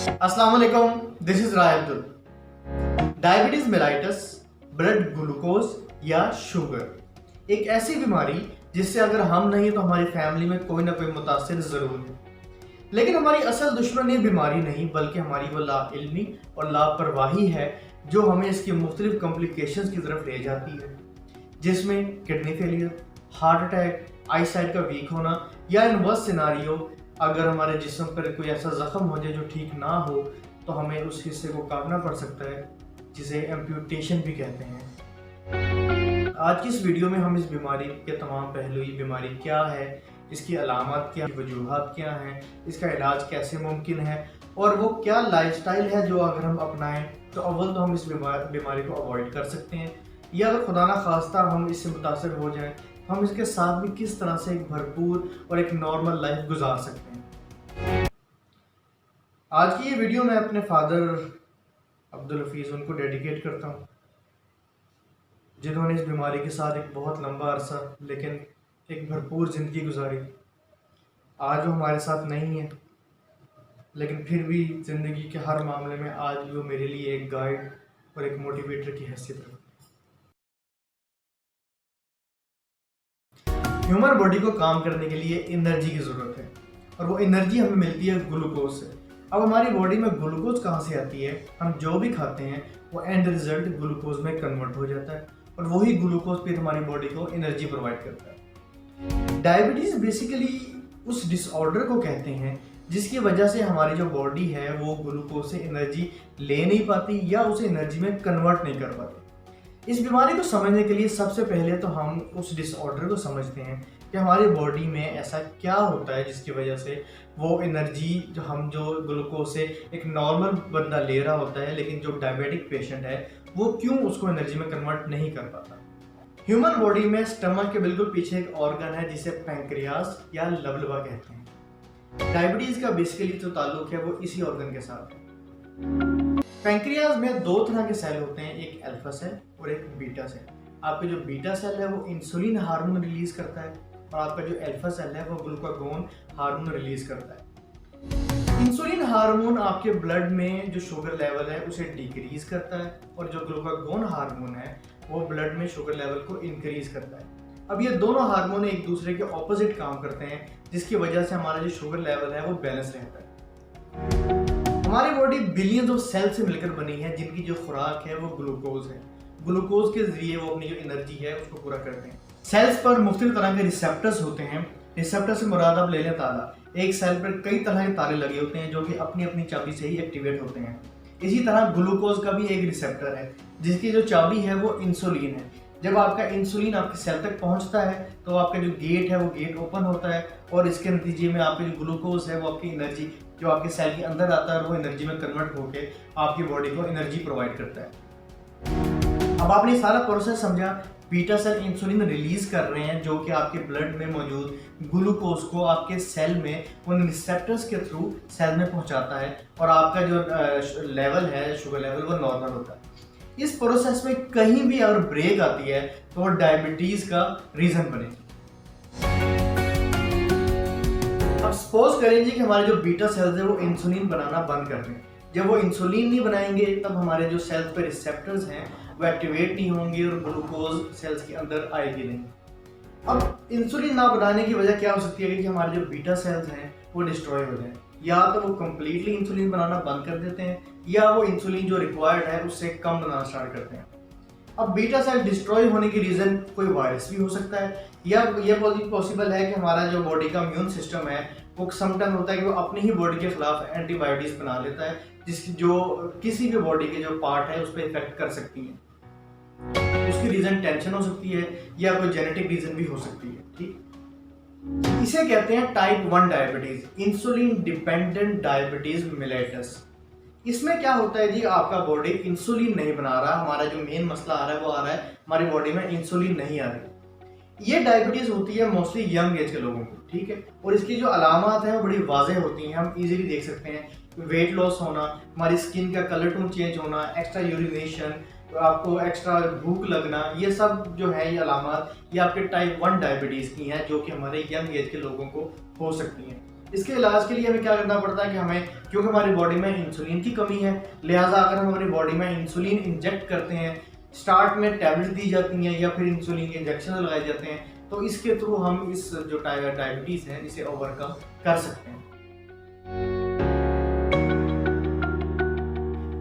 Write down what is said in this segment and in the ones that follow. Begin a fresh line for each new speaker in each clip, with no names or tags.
अस्सलाम वालेकुम, this is Rai Abdul. Diabetes mellitus, blood glucose या शुगर एक ऐसी बीमारी जिससे अगर हम नहीं तो हमारी फैमिली में कोई ना कोई मुतासिर जरूर है। लेकिन हमारी असल दुश्मन ये बीमारी नहीं बल्कि हमारी वो लाइल्मी और लापरवाही है जो हमें इसकी मुख्तलिफ कॉम्प्लिकेशंस की तरफ ले जाती है, जिसमें किडनी फेलियर, हार्ट अटैक, आई साइट का वीक होना या इन वर्स्ट सिनारियो अगर हमारे जिस्म पर कोई ऐसा जख्म हो जाए जो ठीक ना हो तो हमें उस हिस्से को काटना पड़ सकता है, जिसे एम्प्यूटेशन भी कहते हैं। आज की इस वीडियो में हम इस बीमारी के तमाम पहलू, ये बीमारी क्या है, इसकी अलामत क्या, वजूहात क्या हैं, इसका इलाज कैसे मुमकिन है और वो क्या लाइफस्टाइल है जो अगर हम अपनाएं तो अव्वल तो हम इस बीमारी को अवॉइड कर सकते हैं, या अगर खुदा ना खास्ता हम इससे मुतासर हो जाएं हम इसके साथ भी किस तरह से एक भरपूर और एक नॉर्मल लाइफ गुजार सकते हैं। आज की ये वीडियो मैं अपने फादर अब्दुल हफीज़ उनको डेडिकेट करता हूँ, जिन्होंने इस बीमारी के साथ एक बहुत लंबा अरसा लेकिन एक भरपूर ज़िंदगी गुजारी। आज वो हमारे साथ नहीं है लेकिन फिर भी ज़िंदगी के हर मामले में आज भी वो मेरे लिए एक गाइड और एक मोटिवेटर की हैसियत रखते हैं। ह्यूमन बॉडी को काम करने के लिए एनर्जी की ज़रूरत है और वो एनर्जी हमें मिलती है ग्लूकोज से। अब हमारी बॉडी में ग्लूकोज कहाँ से आती है? हम जो भी खाते हैं वो एंड रिजल्ट ग्लूकोज में कन्वर्ट हो जाता है और वही ग्लूकोज फिर हमारी बॉडी को एनर्जी प्रोवाइड करता है। डायबिटीज़ बेसिकली उस डिसऑर्डर को कहते हैं जिसकी वजह से हमारी जो बॉडी है वो ग्लूकोज से एनर्जी ले नहीं पाती या उसे एनर्जी में कन्वर्ट नहीं कर पाती। इस बीमारी को समझने के लिए सबसे पहले तो हम उस डिसऑर्डर को समझते हैं कि हमारी बॉडी में ऐसा क्या होता है जिसकी वजह से वो एनर्जी जो ग्लूकोज से एक नॉर्मल बंदा ले रहा होता है लेकिन जो डायबिटिक पेशेंट है वो क्यों उसको एनर्जी में कन्वर्ट नहीं कर पाता। ह्यूमन बॉडी में स्टमक के बिल्कुल पीछे एक ऑर्गन है जिसे पैंक्रियास या लबलबा कहते हैं। डायबिटीज का बेसिकली जो ताल्लुक है वो इसी ऑर्गन के साथ है। पैंक्रियाज में दो तरह के सेल होते हैं, एक अल्फा सेल और एक बीटा सेल। आपका जो बीटा सेल है वो इंसुलिन हार्मोन रिलीज करता है और आपका जो अल्फा सेल है वो ग्लूकागोन हार्मोन रिलीज करता है। इंसुलिन हार्मोन आपके ब्लड में जो शुगर लेवल है उसे डिक्रीज करता है और जो ग्लूकागोन हार्मोन है वो ब्लड में शुगर लेवल को इंक्रीज करता है। अब ये दोनों हार्मोन एक दूसरे के ऑपोजिट काम करते हैं जिसकी वजह से हमारा जो शुगर लेवल है वो बैलेंस रहता है। हमारी बॉडी बिलियंस ऑफ सेल से मिलकर बनी है जिनकी जो खुराक है वो ग्लूकोज है। ग्लूकोज के जरिए वो अपनी जो एनर्जी है उसको पूरा करते हैं। सेल्स पर मुख्तलिफ तरह के रिसेप्टर्स होते हैं। रिसेप्टर से मुराद आप ले लें ताला। एक सेल पर कई तरह के ताले लगे होते हैं जो कि अपनी अपनी चाबी से ही एक्टिवेट होते हैं। इसी तरह ग्लूकोज का भी एक रिसेप्टर है जिसकी जो चाबी है वो इंसुलिन है। जब आपका इंसुलिन आपके सेल तक पहुंचता है तो आपका जो गेट है वो गेट ओपन होता है और इसके नतीजे में आपकी जो ग्लूकोज है वो आपकी एनर्जी जो आपके सेल के अंदर आता है और वो एनर्जी में कन्वर्ट होकर आपकी बॉडी को एनर्जी प्रोवाइड करता है। अब आपने सारा प्रोसेस समझा। बीटा सेल इंसुलिन रिलीज कर रहे हैं जो कि आपके ब्लड में मौजूद ग्लूकोज को आपके सेल में उन रिसेप्टर्स के थ्रू सेल में पहुंचाता है और आपका जो लेवल है शुगर लेवल वो नॉर्मल होता है। इस प्रोसेस में कहीं भी अगर ब्रेक आती है तो वो डायबिटीज का रीजन बनेगी। अब सपोज करेंगे कि हमारे जो बीटा सेल्स है वो इंसुलिन बनाना बंद कर दें। जब वो इंसुलिन नहीं बनाएंगे तब हमारे जो सेल्स पे रिसेप्टर्स हैं वो एक्टिवेट नहीं होंगे और ग्लूकोज सेल्स के अंदर आएगी नहीं। अब इंसुलिन ना बनाने की वजह क्या हो सकती है कि हमारे जो बीटा सेल्स हैं वो डिस्ट्रॉय हो जाए, या तो वो कम्प्लीटली इंसुलिन बनाना बंद कर देते हैं या वो इंसुलिन जो रिक्वायर्ड है उससे कम बनाना स्टार्ट करते हैं। अब बीटा सेल डिस्ट्रॉय होने की रीज़न कोई वायरस भी हो सकता है या ये पॉसिबल है कि हमारा जो बॉडी का इम्यून सिस्टम है वो समटाइम होता है कि वो अपनी ही बॉडी के खिलाफ एंटीबायोटिक्स बना लेता है जिसकी जो किसी भी बॉडी के जो पार्ट है उस पर इफेक्ट कर सकती है। उसकी रीज़न टेंशन हो सकती है या कोई जेनेटिक रीज़न भी हो सकती है। ठीक, इसे कहते हैं type 1 diabetes, insulin dependent diabetes mellitus. इसमें क्या होता है जी, आपका बॉडी इंसुलिन नहीं बना रहा, हमारा जो मेन मसला आ रहा है वो आ रहा है हमारी बॉडी में इंसुलिन नहीं आ रही। ये डायबिटीज होती है मोस्टली यंग एज के लोगों को, ठीक है, और इसकी जो अलामत है वो बड़ी वाज़ेह होती हैं, हम इजीली देख सकते हैं। वेट लॉस होना, हमारी स्किन का कलर टोन चेंज होना, एक्स्ट्रा यूरिनेशन, आपको एक्स्ट्रा भूख लगना, ये सब जो है ये अलामत ये आपके टाइप 1 डायबिटीज़ की हैं जो कि हमारे यंग एज के लोगों को हो सकती हैं। इसके इलाज के लिए हमें क्या करना पड़ता है कि हमें, क्योंकि हमारी बॉडी में इंसुलिन की कमी है, लिहाजा अगर हम हमारी बॉडी में इंसुलिन इंजेक्ट करते हैं, स्टार्ट में टैबलेट दी जाती हैं या फिर इंसुलिन के इंजेक्शन लगाए जाते हैं, तो इसके थ्रू हम इस जो डायबिटीज़ है इसे ओवरकम कर सकते हैं।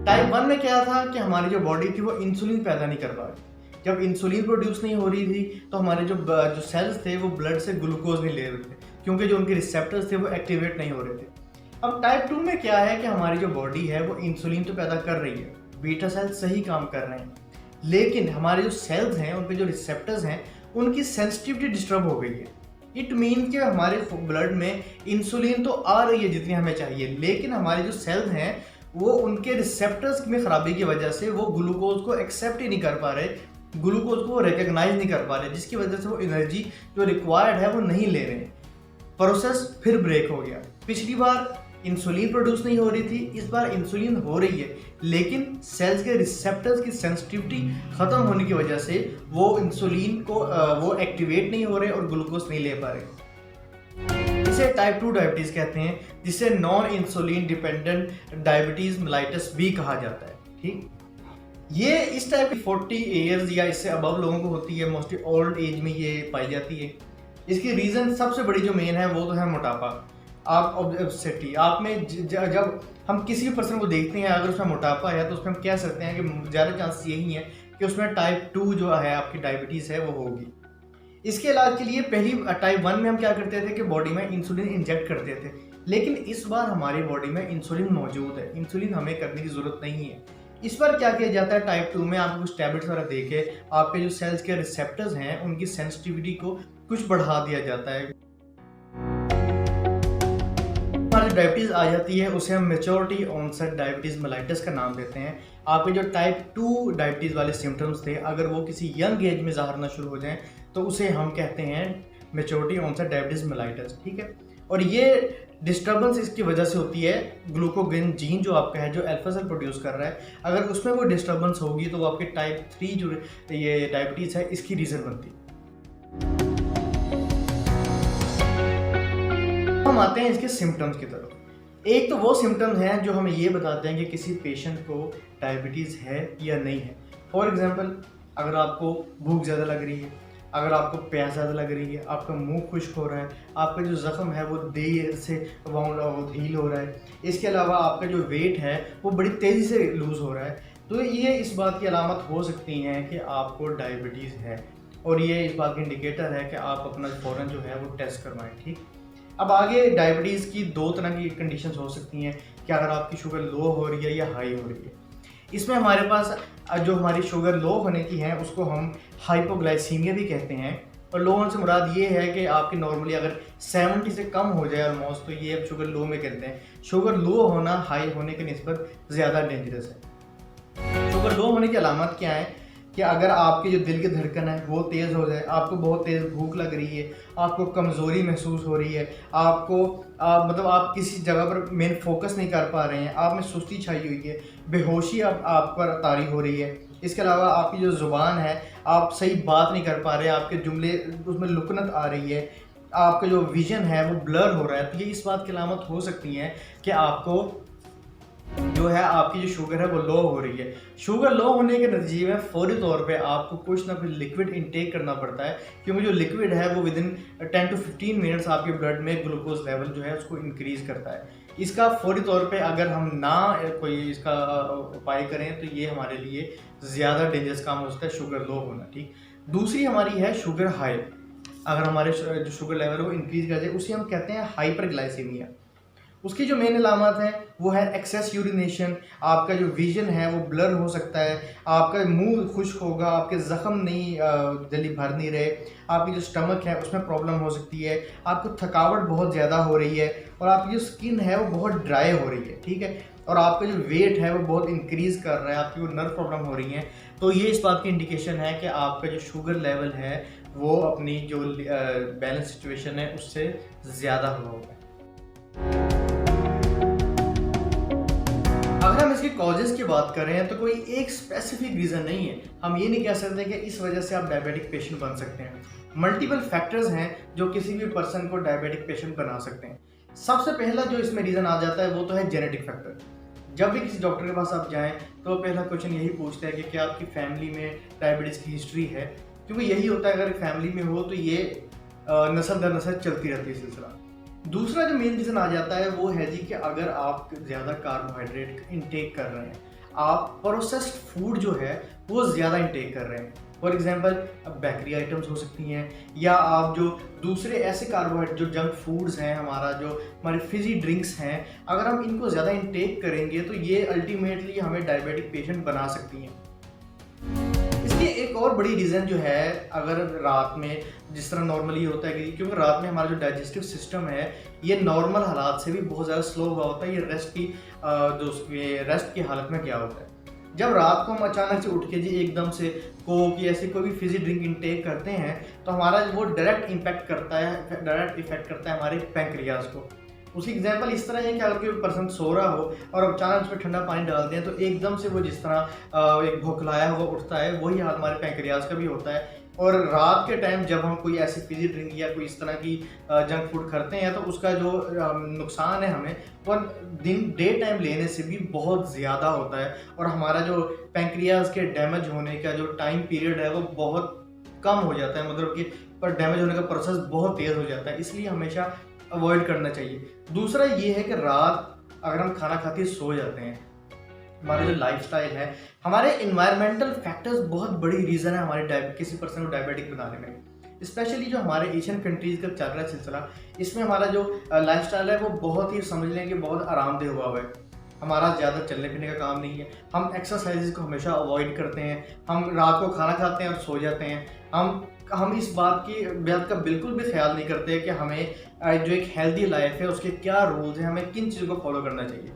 टाइप 1 में क्या था कि हमारी जो बॉडी थी वो इंसुलिन पैदा नहीं कर पा रही। जब इंसुलिन प्रोड्यूस नहीं हो रही थी तो हमारे जो सेल्स थे वो ब्लड से ग्लूकोज नहीं ले रहे थे, क्योंकि जो उनके रिसेप्टर्स थे वो एक्टिवेट नहीं हो रहे थे। अब टाइप 2 में क्या है कि हमारी जो बॉडी है वो इंसुलिन तो पैदा कर रही है, बीटा सेल्स सही काम कर रहे हैं, लेकिन हमारे जो सेल्स हैं उन पे जो रिसेप्टर्स हैं उनकी सेंसिटिविटी डिस्टर्ब हो गई है। इट मीन कि हमारे ब्लड में इंसुलिन तो आ रही है जितनी हमें चाहिए, लेकिन हमारे जो सेल्स हैं वो उनके रिसेप्टर्स में खराबी की वजह से वो ग्लूकोज को एक्सेप्ट ही नहीं कर पा रहे, ग्लूकोज को रिकग्नाइज नहीं कर पा रहे, जिसकी वजह से वो एनर्जी जो रिक्वायर्ड है वो नहीं ले रहे। प्रोसेस फिर ब्रेक हो गया। पिछली बार इंसुलिन प्रोड्यूस नहीं हो रही थी, इस बार इंसुलिन हो रही है, लेकिन सेल्स के रिसेप्टर्स की सेंसिटिविटी खत्म होने की वजह से वो इंसुलिन को वो एक्टिवेट नहीं हो रहे और ग्लूकोज नहीं ले पा रहे। इसे टाइप 2 डायबिटीज कहते हैं, जिसे non insulin dependent diabetes mellitus भी कहा जाता है। ठीक, ये इस टाइप की 40 ईयर्स या इससे अबव लोगों को होती है, मोस्टली ओल्ड एज में ये पाई जाती है। इसकी रीज़न सबसे बड़ी जो मेन है वो तो है मोटापा। आप ओबेसिटी, आप में जब हम किसी भी पर्सन को देखते हैं अगर उसमें मोटापा है तो उसमें हम कह सकते हैं कि ज़्यादा चांस यही है कि उसमें टाइप 2 जो है आपकी डायबिटीज़ है वो होगी। इसके इलाज के लिए पहली टाइप 1 में हम क्या करते थे कि बॉडी में इंसुलिन इंजेक्ट करते थे, लेकिन इस बार हमारी बॉडी में इंसुलिन मौजूद है, इंसुलिन हमें करने की ज़रूरत नहीं है। इस बार क्या किया जाता है, टाइप 2 में आपको कुछ टैबलेट्स वगैरह देके आपके जो सेल्स के रिसेप्टर्स हैं उनकी सेंसिटिविटी को कुछ बढ़ा दिया जाता है। हमारी जो डायबिटीज़ आ जाती है उसे हम मैच्योरिटी ऑनसेट डायबिटीज़ मेलाइटस का नाम देते हैं। आपके जो टाइप 2 डायबिटीज़ वाले सिम्टम्स थे अगर वो किसी यंग एज में ज़ाहिर होना शुरू हो जाएं तो उसे हम कहते हैं मैच्योरिटी ऑनसेट डायबिटीज़ मेलाइटस। ठीक है, और ये डिस्टर्बेंस इसकी वजह से होती है, ग्लूकोगेन जीन जो आपका है जो अल्फा सेल प्रोड्यूस कर रहा है, अगर उसमें कोई डिस्टर्बेंस होगी तो वो आपके टाइप 3 जो ये डायबिटीज़ है इसकी रीज़न बनती है। हम आते हैं इसके सिम्टम्स की तरफ। एक तो वो सिम्टम्स हैं जो हमें ये बताते हैं कि किसी पेशेंट को डायबिटीज़ है या नहीं है। फॉर एग्जांपल, अगर आपको भूख ज़्यादा लग रही है, अगर आपको प्यास ज़्यादा लग रही है, आपका मुंह खुश्क हो रहा है, आपका जो ज़ख्म है वो देर से हील हो रहा है, इसके अलावा आपका जो वेट है वो बड़ी तेज़ी से लूज़ हो रहा है, तो ये इस बात की अलामत हो सकती हैं कि आपको डायबिटीज़ है, और ये इस बात का इंडिकेटर है कि आप अपना फ़ौरन जो है वो टेस्ट करवाएं। ठीक, अब आगे डायबिटीज़ की दो तरह की कंडीशंस हो सकती हैं कि अगर आपकी शुगर लो हो रही है या हाई हो रही है। इसमें हमारे पास जो हमारी शुगर लो होने की है उसको हम हाइपोग्लाइसीमिया भी कहते हैं, और लो होने से मुराद ये है कि आपकी नॉर्मली अगर 70 से कम हो जाए ऑलमोस्ट, तो ये अब शुगर लो में कहते हैं। शुगर लो होना हाई होने के निस्बत ज़्यादा डेंजरस है। शुगर लो होने की अलामत क्या है कि अगर आपकी जो दिल की धड़कन है वो तेज़ हो जाए, आपको बहुत तेज़ भूख लग रही है, आपको कमज़ोरी महसूस हो रही है, आपको मतलब आप किसी जगह पर मेन फोकस नहीं कर पा रहे हैं, आप में सुस्ती छाई हुई है, बेहोशी आप पर तारी हो रही है, इसके अलावा आपकी जो ज़ुबान है आप सही बात नहीं कर पा रहे, आपके जुमले उसमें लुकनत आ रही है, आपका जो विज़न है वो ब्लर हो रहा है, तो ये इस बात की अलामत हो सकती है कि आपको जो है आपकी जो शुगर है वो लो हो रही है। शुगर लो होने के नतीजे में फौरी तौर पे आपको कुछ ना कुछ लिक्विड इनटेक करना पड़ता है, क्योंकि जो लिक्विड है वो विदिन 10 to 15 मिनट्स आपके ब्लड में ग्लूकोज लेवल जो है उसको इंक्रीज़ करता है। इसका फौरी तौर पे अगर हम ना कोई इसका उपाय करें तो ये हमारे लिए ज़्यादा डेंजरस काम हो सकता है, शुगर लो होना। ठीक, दूसरी हमारी है शुगर हाई। अगर हमारे जो शुगर लेवल है वो इंक्रीज़ कर जाए उसे हम कहते हैं हाइपरग्लाइसीमिया। उसकी जो मेन अलामत है वो है एक्सेस यूरिनेशन, आपका जो विजन है वो ब्लर हो सकता है, आपका मुंह खुश्क होगा, आपके ज़ख्म नहीं जल्दी भर नहीं रहे, आपकी जो स्टमक है उसमें प्रॉब्लम हो सकती है, आपको थकावट बहुत ज़्यादा हो रही है, और आपकी जो स्किन है वो बहुत ड्राई हो रही है। ठीक है, और आपका जो वेट है वो बहुत इंक्रीज़ कर रहा है, आपकी वो नर्व प्रॉब्लम हो रही है, तो ये इस बात की इंडिकेशन है कि आपका जो शुगर लेवल है वो अपनी जो बैलेंस सिचुएशन है उससे ज़्यादा हुआ होगा। अगर हम इसके कॉजेज़ की बात करें तो कोई एक स्पेसिफिक रीज़न नहीं है, हम ये नहीं कह सकते कि इस वजह से आप डायबिटिक पेशेंट बन सकते हैं। मल्टीपल फैक्टर्स हैं जो किसी भी पर्सन को डायबिटिक पेशेंट बना सकते हैं। सबसे पहला जो इसमें रीज़न आ जाता है वो तो है जेनेटिक फैक्टर। जब भी किसी डॉक्टर के पास आप जाएँ तो पहला क्वेश्चन यही पूछता है कि क्या आपकी फैमिली में डायबिटीज़ की हिस्ट्री है? क्योंकि यही होता है, अगर फैमिली में हो तो ये नस्ल दर नस्ल चलती रहती है सिलसिला। दूसरा जो मेन रीज़न आ जाता है वो है जी कि अगर आप ज़्यादा कार्बोहाइड्रेट इंटेक कर रहे हैं, आप प्रोसेस्ड फूड जो है वो ज़्यादा इंटेक कर रहे हैं। फॉर एग्जांपल बेकरी आइटम्स हो सकती हैं, या आप जो दूसरे ऐसे कार्बोहाइड्रेट जो जंक फूड्स हैं, हमारा जो हमारे फिजी ड्रिंक्स हैं, अगर हम इनको ज़्यादा इंटेक करेंगे तो ये अल्टीमेटली हमें डायबिटिक पेशेंट बना सकती हैं। इसकी एक और बड़ी रीज़न जो है, अगर रात में जिस तरह नॉर्मली होता है कि क्योंकि रात में हमारा जो डाइजेस्टिव सिस्टम है ये नॉर्मल हालात से भी बहुत ज़्यादा स्लो हुआ होता है। ये रेस्ट की हालत में क्या होता है, जब रात को हम अचानक से उठ के जी एकदम से कोक या ऐसी कोई भी फिजी ड्रिंक इंटेक करते हैं तो हमारा वो डायरेक्ट इफेक्ट करता है हमारे पैंक्रियाज को। उसकी एग्जांपल इस तरह है कि अगर कोई पर्सन सो रहा हो और अचानक उसमें ठंडा पानी डाल दें तो एकदम से वो जिस तरह एक भौखलाया हुआ उठता है, वही हाल हमारे पैंक्रियाज का भी होता है। और रात के टाइम जब हम कोई ऐसी फिजी ड्रिंक या कोई इस तरह की जंक फूड करते हैं तो उसका जो नुकसान है हमें वो डे टाइम लेने से भी बहुत ज़्यादा होता है, और हमारा जो पैंक्रियाज के डैमेज होने का जो टाइम पीरियड है वो बहुत कम हो जाता है, मतलब कि पर डैमेज होने का प्रोसेस बहुत तेज़ हो जाता है, इसलिए हमेशा अवॉइड करना चाहिए। दूसरा ये है कि रात अगर हम खाना खाते ही सो जाते हैं, हमारे जो लाइफस्टाइल है, हमारे इन्वायरमेंटल फैक्टर्स बहुत बड़ी रीज़न है हमारे किसी पर्सन को डायबिटिक बनाने में। स्पेशली जो हमारे एशियन कंट्रीज़ का चल रहा है सिलसिला, इसमें हमारा जो लाइफस्टाइल है वो बहुत ही समझ लें कि बहुत आरामदेह हुआ है। हमारा ज़्यादा चलने फिरने का काम नहीं है, हम एक्सरसाइजेज को हमेशा अवॉइड करते हैं, हम रात को खाना खाते हैं और सो जाते हैं। हम इस बात का बिल्कुल भी ख्याल नहीं करते कि हमें जो एक हेल्दी लाइफ है उसके क्या रूल्स हैं, हमें किन चीज़ों को फॉलो करना चाहिए,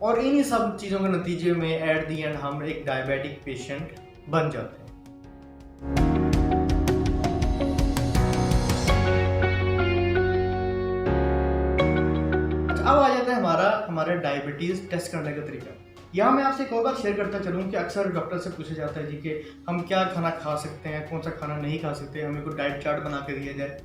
और इन्हीं सब चीज़ों के नतीजे में एट दी एंड हम एक डायबिटिक पेशेंट बन जाते हैं। अब आ जाता है हमारा डायबिटीज़ टेस्ट करने का तरीका। यहाँ मैं आपसे एक और बात शेयर करता चलूँ कि अक्सर डॉक्टर से पूछा जाता है जी कि हम क्या खाना खा सकते हैं, कौन सा खाना नहीं खा सकते, हमें कोई डाइट चार्ट बना के दिया जाए।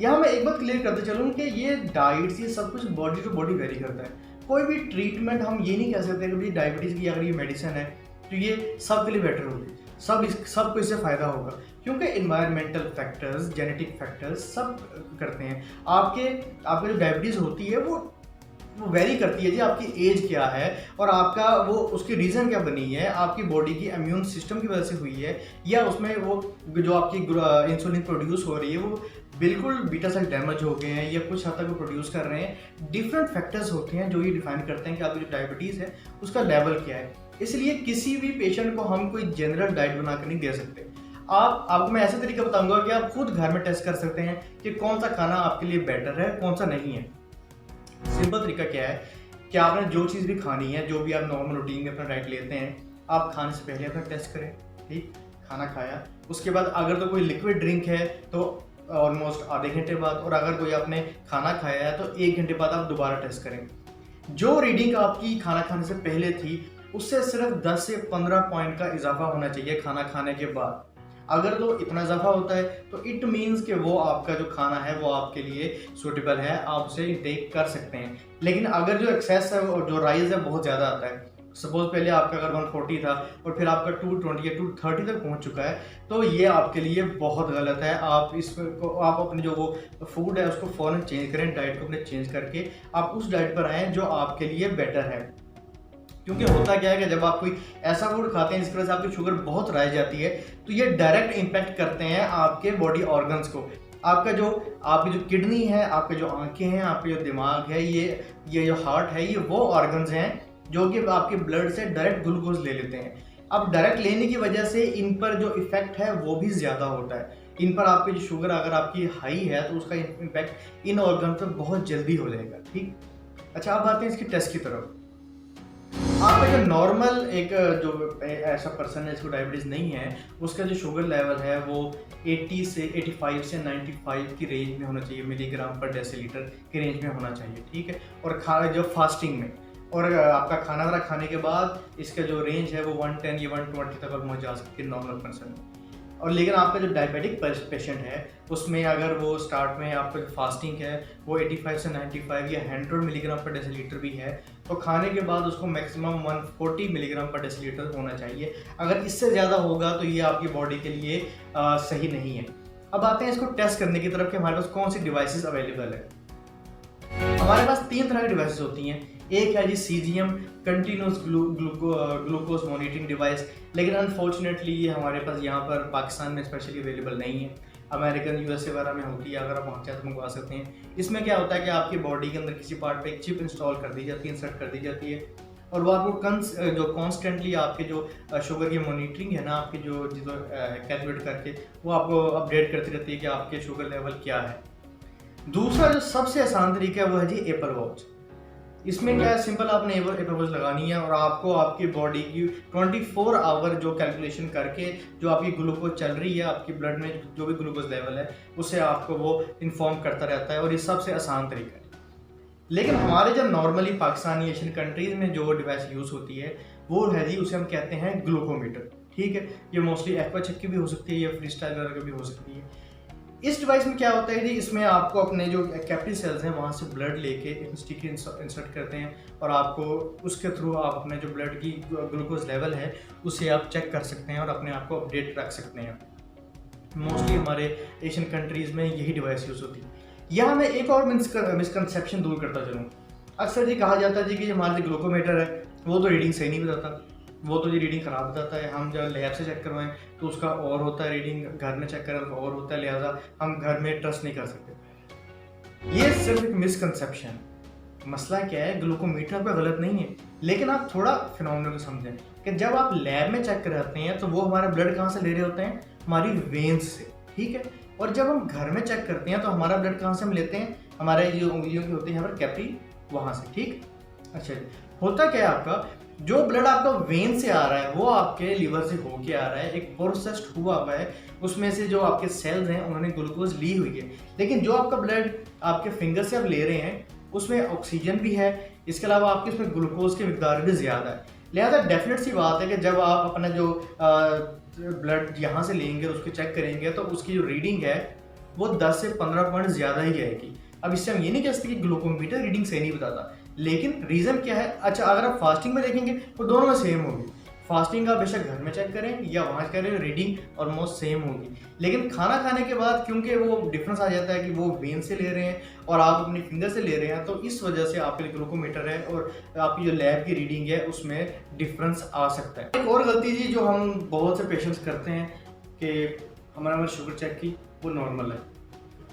यहाँ मैं एक बात क्लियर करते चलूँ कि ये डाइट्स ये सब कुछ बॉडी टू बॉडी वेरी करता है। कोई भी ट्रीटमेंट हम ये नहीं कह सकते कि भाई डायबिटीज़ की अगर ये मेडिसिन है तो ये सब के लिए बेटर होगी, सबको इससे फ़ायदा होगा, क्योंकि इन्वायरमेंटल फैक्टर्स, जेनेटिक फैक्टर्स सब करते हैं। आपके जो डायबिटीज़ होती है वो वेरी करती है जी, आपकी एज क्या है और आपका वो उसकी रीज़न क्या बनी है, आपकी बॉडी की इम्यून सिस्टम की वजह से हुई है, या उसमें वो जो आपकी इंसुलिन प्रोड्यूस हो रही है वो बिल्कुल बीटा सेल डैमेज हो गए हैं या कुछ हद तक वो प्रोड्यूस कर रहे हैं। डिफरेंट फैक्टर्स होते हैं जो ये डिफाइन करते हैं कि आपकी जो डायबिटीज़ है उसका लेवल क्या है। इसलिए किसी भी पेशेंट को हम कोई जनरल डाइट बना कर नहीं दे सकते। आपको मैं ऐसा तरीका बताऊंगा कि आप खुद घर में टेस्ट कर सकते हैं कि कौन सा खाना आपके लिए बेटर है, कौन सा नहीं है। सिंपल तरीका क्या है कि आपने जो चीज़ भी खानी है, जो भी आप नॉर्मल रूटीन में अपना डाइट लेते हैं, आप खाने से पहले अपना टेस्ट करें। ठीक, खाना खाया उसके बाद अगर तो कोई लिक्विड ड्रिंक है तो ऑलमोस्ट आधे घंटे बाद, और अगर कोई आपने खाना खाया है तो 1 घंटे बाद आप दोबारा टेस्ट करें। जो रीडिंग आपकी खाना खाने से पहले थी उससे सिर्फ 10 से 15 पॉइंट का इजाफा होना चाहिए खाना खाने के बाद। अगर तो इतना इजाफा होता है तो इट मीन्स कि वो आपका जो खाना है वो आपके लिए सूटेबल है, आप उसे इंटेक कर सकते हैं। लेकिन अगर जो एक्सेस है और जो राइज है बहुत ज़्यादा आता है, सपोज पहले आपका अगर 140 था और फिर आपका 220 या 230 तक पहुंच चुका है, तो ये आपके लिए बहुत गलत है। आप अपने जो वो फूड है उसको फ़ौरन चेंज करें, डाइट को अपने चेंज करके आप उस डाइट पर आएँ जो आपके लिए बेटर है। क्योंकि होता क्या है कि जब आप कोई ऐसा फूड खाते हैं जिसकी वजह से आपकी शुगर बहुत राइज जाती है तो ये डायरेक्ट इम्पैक्ट करते हैं आपके बॉडी ऑर्गन्स को। आपकी जो किडनी है, आपके जो आंखें हैं, आपके जो दिमाग है, ये जो हार्ट है, ये वो ऑर्गन्स हैं जो कि आपके ब्लड से डायरेक्ट ग्लूकोज ले लेते हैं। अब डायरेक्ट लेने की वजह से इन पर जो इफेक्ट है वो भी ज़्यादा होता है। इन पर आपकी जो शुगर अगर आपकी हाई है तो उसका इम्पैक्ट इन ऑर्गन पर बहुत जल्दी हो जाएगा। ठीक, अच्छा अब आते हैं इसकी टेस्ट की तरफ। आपका जो नॉर्मल एक जो ऐसा पर्सन है जिसको डायबिटीज़ नहीं है, उसका जो शुगर लेवल है वो 85 से 95 की रेंज में होना चाहिए, मिलीग्राम पर डेसीलीटर की रेंज में होना चाहिए। ठीक है, और जो फास्टिंग में, और आपका खाना वाना खाने के बाद इसका जो रेंज है वो 110 या 120 तक पहुँच जा सकती है नॉर्मल पर्सन में। और लेकिन आपका जो डायबिटिक पेशेंट है उसमें अगर वो स्टार्ट में आपका जो फास्टिंग है वो 85 से 95 या 100 मिलीग्राम पर डेसीलीटर भी है, तो खाने के बाद उसको मैक्सिमम 140 मिलीग्राम पर डेसीलीटर होना चाहिए। अगर इससे ज़्यादा होगा तो ये आपकी बॉडी के लिए सही नहीं है। अब आते हैं इसको टेस्ट करने की तरफ कि हमारे पास कौन सी डिवाइसेस अवेलेबल है। हमारे पास 3 तरह की डिवाइसेस होती हैं। एक है जी CGM continuous glucose monitoring device, लेकिन अनफॉर्चुनेटली ये हमारे पास यहाँ पर पाकिस्तान में स्पेशली अवेलेबल नहीं है। अमेरिकन USA वगैरह में होती है, अगर आप वहाँ चाहे तो मंगवा सकते हैं। इसमें क्या होता है कि आपकी बॉडी के अंदर किसी पार्ट पे एक चिप इंस्टॉल कर दी जाती है, इंसर्ट कर दी जाती है, और वो आपको जो कॉन्स्टेंटली आपके जो शुगर की मॉनिटरिंग है ना, आपकी जो कैलकुलेट करके वो आपको अपडेट करती रहती है कि आपके शुगर लेवल क्या है। दूसरा जो सबसे आसान तरीका है वो है जी एप्पल वॉच। इसमें क्या है, सिंपल आपने एप्पल वॉच लगानी है और आपको आपकी बॉडी की 24 आवर जो कैलकुलेशन करके जो आपकी ग्लूकोज चल रही है, आपकी ब्लड में जो भी ग्लूकोज लेवल है उसे आपको वो इन्फॉर्म करता रहता है, और ये सबसे आसान तरीका है। लेकिन हमारे जो नॉर्मली पाकिस्तानी एशियन कंट्रीज में जो डिवाइस यूज़ होती है वो है जी, उसे हम कहते हैं ग्लूकोमीटर। ठीक है, ये मोस्टली एक्वाचेक की भी हो सकती है या फ्री स्टाइल वगैरह की भी हो सकती है। इस डिवाइस में क्या होता है जी, इसमें आपको अपने जो कैपिलरी सेल्स हैं वहाँ से ब्लड लेके एक स्टिक इंसर्ट करते हैं, और आपको उसके थ्रू आप अपने जो ब्लड की ग्लूकोज लेवल है उसे आप चेक कर सकते हैं और अपने आप को अपडेट रख सकते हैं। मोस्टली हमारे एशियन कंट्रीज़ में यही डिवाइस यूज़ होती है। यहाँ मैं एक और मिसकंसेप्शन दूर करता चलूँ। अक्सर जी कहा जाता है जी कि हमारा जो ग्लूकोमीटर है वो तो रीडिंग सही नहीं बताता, वो तो ये रीडिंग ख़राब बताता है। हम जब लैब से चेक करवाएं तो उसका और होता है रीडिंग, घर में चेक करें तो और होता है, लिहाजा हम घर में ट्रस्ट नहीं कर सकते। ये सिर्फ एक मिसकंसेप्शन। मसला क्या है, ग्लूकोमीटर पे गलत नहीं है, लेकिन आप थोड़ा फिनोमेनन को समझें कि जब आप लैब में चेक कराते हैं तो वो हमारा ब्लड कहाँ से ले रहे होते हैं, हमारी वेन्स से। ठीक है, और जब हम घर में चेक करते हैं तो हमारा ब्लड कहाँ से हम लेते हैं, हमारे जो उंगलियों की होती है यहाँ पर कैपिलरी, वहाँ से। ठीक, अच्छा, होता क्या है, आपका जो ब्लड आपका वेन से आ रहा है वो आपके लीवर से होके आ रहा है, एक प्रोसेस्ड हुआ है, उसमें से जो आपके सेल्स हैं उन्होंने ग्लूकोज ली हुई है। लेकिन जो आपका ब्लड आपके फिंगर से आप ले रहे हैं उसमें ऑक्सीजन भी है, इसके अलावा आपके उसमें ग्लूकोज की मिकदार भी ज़्यादा है। लिहाजा डेफिनेट सी बात है कि जब आप अपना जो ब्लड यहाँ से लेंगे और उसको चेक करेंगे तो उसकी जो रीडिंग है वो 10 से 15 पॉइंट ज़्यादा ही आएगी। अब इससे हम ये नहीं कह सकते कि ग्लूकोमीटर रीडिंग सही नहीं बताता, लेकिन रीज़न क्या है, अच्छा अगर आप फास्टिंग में देखेंगे तो दोनों में सेम होगी। फास्टिंग का बेशक घर में चेक करें या वहाँ करें, रीडिंग ऑलमोस्ट सेम होगी। लेकिन खाना खाने के बाद क्योंकि वो डिफरेंस आ जाता है कि वो वेन से ले रहे हैं और आप अपनी फिंगर से ले रहे हैं, तो इस वजह से आपके ग्लूकोमीटर है और आपकी जो लैब की रीडिंग है उसमें डिफरेंस आ सकता है। एक और गलती जी जो हम बहुत से पेशेंट्स करते हैं कि हमारा शुगर चेक की वो नॉर्मल है,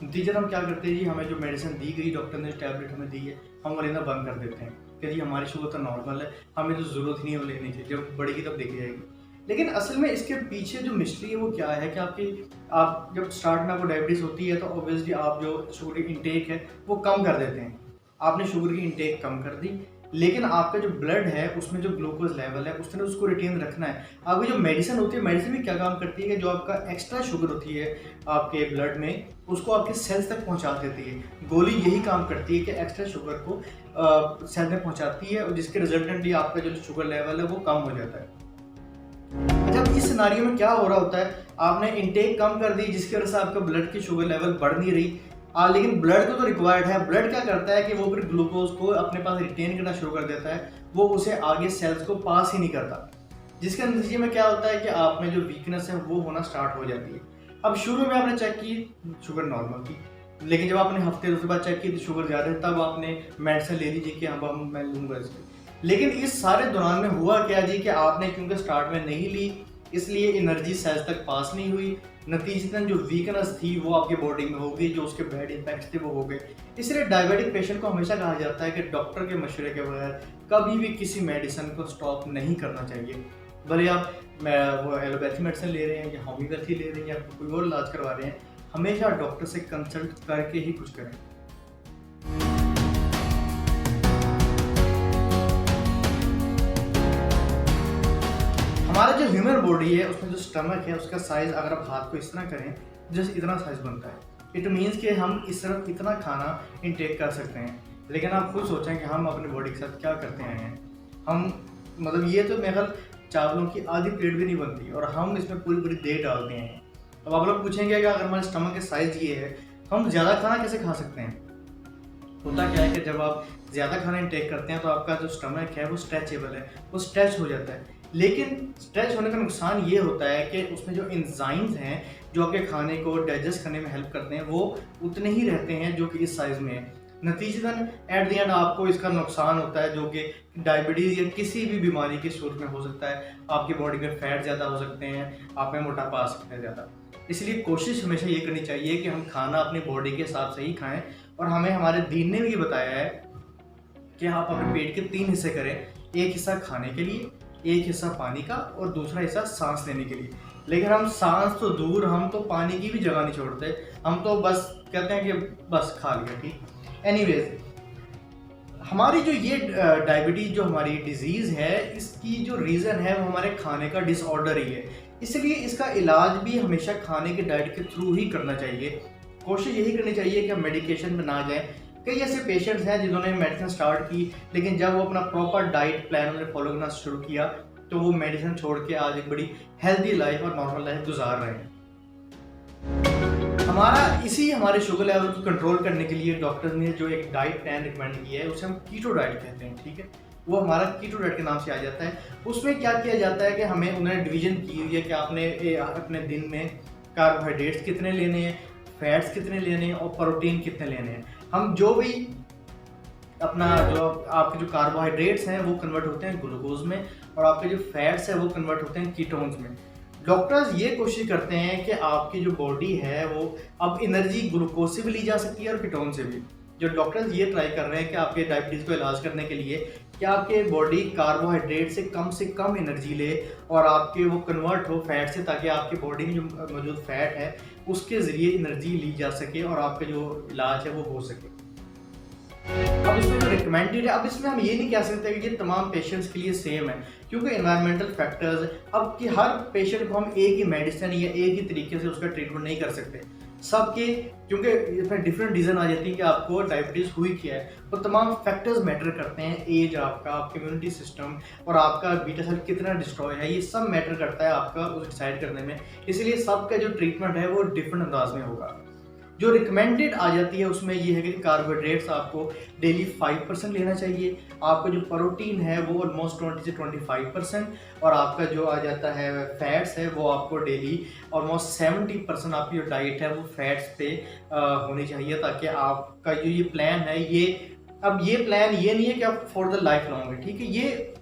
नतीजत हम क्या करते हैं जी, हमें जो मेडिसिन दी गई, डॉक्टर ने जो टैबलेट हमें दी है, हम वो लेना बंद कर देते हैं कि जी हमारी शुगर तो नॉर्मल है, हमें तो ज़रूरत ही नहीं है वो लेने की, जब बढ़ेगी तब देखी जाएगी। लेकिन असल में इसके पीछे जो मिस्ट्री है वो क्या है कि आप जब स्टार्ट में आपको डायबिटीज़ होती है तो ऑब्वियसली आप जो शुगर की इंटेक है वो कम कर देते हैं। आपने शुगर की इंटेक कम कर दी, लेकिन आपका जो ब्लड है उसमें जो ग्लूकोज लेवल है उसने उसको रिटेन रखना है। आपकी जो मेडिसिन होती है, मेडिसिन भी क्या काम करती है कि जो आपका एक्स्ट्रा शुगर होती है आपके ब्लड में उसको आपके सेल्स तक पहुंचा देती है। गोली यही काम करती है कि एक्स्ट्रा शुगर को सेल में पहुंचाती है और जिसके रिजल्टेंटली आपका जो शुगर लेवल है वो कम हो जाता है। जब इस सिनारियो में क्या हो रहा होता है, आपने इंटेक कम कर दी जिसकी वजह से आपका ब्लड की शुगर लेवल बढ़ नहीं रही, लेकिन ब्लड को तो रिक्वायर्ड है। ब्लड क्या करता है कि वो फिर ग्लूकोज को अपने पास रिटेन करना शुरू कर देता है, वो उसे आगे सेल्स को पास ही नहीं करता, जिसके नतीजे में क्या होता है कि आप में जो वीकनेस है वो होना स्टार्ट हो जाती है। अब शुरू में आपने चेक की शुगर नॉर्मल थी, लेकिन जब आपने हफ्ते उसके बाद चेक की तो शुगर ज़्यादा है, तब आपने मेडिसिन ले लीजिए कि अब मैं लूँगा इसको। लेकिन इस सारे दौरान में हुआ क्या जी कि आपने क्योंकि स्टार्ट में नहीं ली इसलिए एनर्जी सेल्स तक पास नहीं हुई, नतीजतन जो वीकनेस थी वो आपकी बॉडी में हो गई, जो उसके बैड इम्पैक्ट्स थे वो हो गए। इसलिए डायबिटिक पेशेंट को हमेशा कहा जाता है कि डॉक्टर के मशवरे के बगैर कभी भी किसी मेडिसिन को स्टॉप नहीं करना चाहिए। भले आप वो एलोपैथी मेडिसिन ले रहे हैं या होम्योपैथी ले रहे हैं या कोई और इलाज करवा रहे हैं, हमेशा डॉक्टर से कंसल्ट करके ही कुछ करें। हमारा जो ह्यूमन बॉडी है उसमें जो स्टमक है उसका साइज अगर आप हाथ को इस तरह करें जैसे इतना साइज बनता है। इट मीन्स कि हम इस तरफ इतना खाना इनटेक कर सकते हैं। लेकिन आप खुद सोचें कि हम अपनी बॉडी के साथ क्या करते आए हैं। हम मतलब ये तो मेरे ख्याल चावलों की आधी प्लेट भी नहीं बनती और हम इसमें पूरी पूरी देह डालते हैं। अब आप लोग पूछेंगे कि अगर हमारे स्टमक के साइज ये है तो हम ज़्यादा खाना कैसे खा सकते हैं। होता क्या है कि जब आप ज़्यादा खाना इंटेक करते हैं तो आपका जो स्टमक है वो स्ट्रेचेबल है, वो स्ट्रेच हो जाता है। लेकिन स्ट्रेच होने का नुकसान ये होता है कि उसमें जो एंजाइम्स हैं जो आपके खाने को डाइजेस्ट करने में हेल्प करते हैं वो उतने ही रहते हैं जो कि इस साइज़ में है। नतीजतन एट द एंड आपको इसका नुकसान होता है जो कि डायबिटीज़ या किसी भी बीमारी की सूरत में हो सकता है। आपकी बॉडी में फैट ज़्यादा हो सकते हैं, आप में मोटापा आ सकता है ज़्यादा। इसलिए कोशिश हमेशा ये करनी चाहिए कि हम खाना अपनी बॉडी के हिसाब से ही खाएं। और हमें हमारे दीन ने भी ये बताया है कि आप अपने पेट के 3 हिस्से करें, एक हिस्सा खाने के लिए, एक हिस्सा पानी का और दूसरा हिस्सा सांस लेने के लिए। लेकिन हम सांस तो दूर, हम तो पानी की भी जगह नहीं छोड़ते, हम तो बस कहते हैं कि बस खा लिया, ठीक। एनीवेज, हमारी जो ये डायबिटीज़ जो हमारी डिजीज़ है इसकी जो रीज़न है वो हमारे खाने का डिसऑर्डर ही है। इसलिए इसका इलाज भी हमेशा खाने के डाइट के थ्रू ही करना चाहिए। कोशिश यही करनी चाहिए कि हम मेडिकेशन में ना जाएं। कई ऐसे पेशेंट्स हैं जिन्होंने मेडिसिन स्टार्ट की, लेकिन जब वो अपना प्रॉपर डाइट प्लान उन्होंने फॉलो करना शुरू किया तो वो मेडिसिन छोड़ के आज एक बड़ी हेल्दी लाइफ और नॉर्मल लाइफ गुजार रहे हैं। हमारे शुगर लेवल को कंट्रोल करने के लिए डॉक्टर ने जो एक डाइट प्लान रिकमेंड किया है उसे हम कीटो डाइट कहते हैं, ठीक है। वो हमारा कीटो डाइट के नाम से आ जाता है। उसमें क्या किया जाता है कि हमें उन्होंने डिवीजन की हुई है कि आपने अपने दिन में कार्बोहाइड्रेट्स कितने लेने हैं, फैट्स कितने लेने हैं और प्रोटीन कितने लेने हैं। हम जो भी अपना जो आपके जो कार्बोहाइड्रेट्स हैं वो कन्वर्ट होते हैं ग्लूकोज में और आपके जो फैट्स हैं वो कन्वर्ट होते हैं कीटोन्स में। डॉक्टर्स ये कोशिश करते हैं कि आपकी जो बॉडी है वो अब एनर्जी ग्लूकोज से भी ली जा सकती है और कीटोन से भी। जो डॉक्टर्स ये ट्राई कर रहे हैं कि आपके डायबिटीज़ को इलाज करने के लिए कि आपके बॉडी कार्बोहाइड्रेट से कम एनर्जी ले और आपके वो कन्वर्ट हो फैट से, ताकि आपकी बॉडी में जो मौजूद फैट है उसके ज़रिए एनर्जी ली जा सके और आपका जो इलाज है वो हो सके। अब इसमें जो रिकमेंडेड है, अब इसमें हम ये नहीं कह सकते कि ये तमाम पेशेंट्स के लिए सेम है, क्योंकि एनवायरमेंटल फैक्टर्स, अब कि हर पेशेंट को हम एक ही मेडिसिन या एक ही तरीके से उसका ट्रीटमेंट नहीं कर सकते सबके, क्योंकि इसमें डिफरेंट रीज़न आ जाती है कि आपको डायबिटीज़ हुई क्या है। वो तमाम फैक्टर्स मैटर करते हैं, एज आपका इम्यूनिटी सिस्टम और आपका बीटा सेल कितना डिस्ट्रॉय है, ये सब मैटर करता है आपका उस डिसाइड करने में। इसलिए सबका जो ट्रीटमेंट है वो डिफरेंट अंदाज में होगा। जो रिकमेंडेड आ जाती है उसमें ये है कि कार्बोहाइड्रेट्स आपको डेली 5% लेना चाहिए, आपका जो प्रोटीन है वो ऑलमोस्ट 20 से 25% और आपका जो आ जाता है फैट्स है वो आपको डेली ऑलमोस्ट 70% आपकी जो डाइट है वो फैट्स पे होनी चाहिए, ताकि आपका जो ये प्लान है ये प्लान ये नहीं है कि आप फॉर द लाइफ लॉन्ग है, ठीक है। ये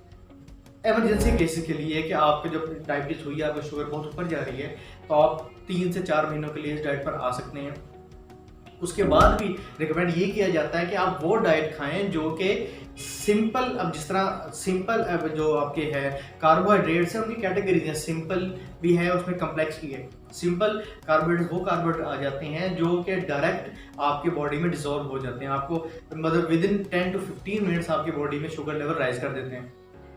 एमरजेंसी केसेस के लिए कि आपको जब डायबिटीज़ हुई है, आपका शुगर बहुत ऊपर जा रही है, तो आप 3 से 4 महीनों के लिए इस डाइट पर आ सकते हैं। उसके बाद भी रिकमेंड ये किया जाता है कि आप वो डाइट खाएं जो कि सिंपल, अब जिस तरह सिंपल जो आपके है कार्बोहाइड्रेट्स हैं उनकी कैटेगरीज हैं, सिंपल भी है उसमें कम्प्लेक्स भी है। सिंपल कार्बोहाइड्रेट वो कार्बोहाइड्रेट आ जाते हैं जो कि डायरेक्ट आपके बॉडी में डिसॉल्व हो जाते हैं, आपको मतलब विद इन 10 to 15 मिनट्स आपकी बॉडी में शुगर लेवल राइज कर देते हैं।